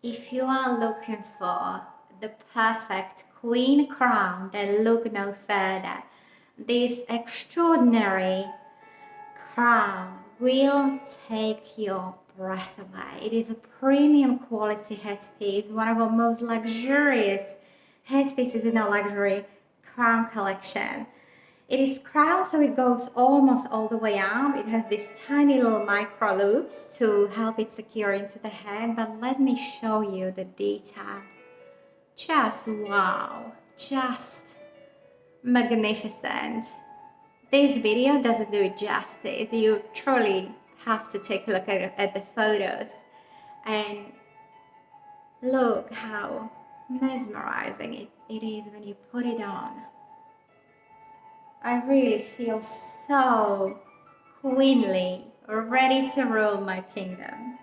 If you are looking for the perfect queen crown, then look no further. This extraordinary crown will take your breath away. It is a premium quality headpiece, one of our most luxurious headpieces in our luxury crown collection. It is crowned so it goes almost all the way up. It has these tiny little micro loops to help it secure into the head, but let me show you the detail. Just wow, just magnificent. This video doesn't do it justice. You truly have to take a look at the photos and look how mesmerizing it is when you put it on. I really feel so queenly, ready to rule my kingdom.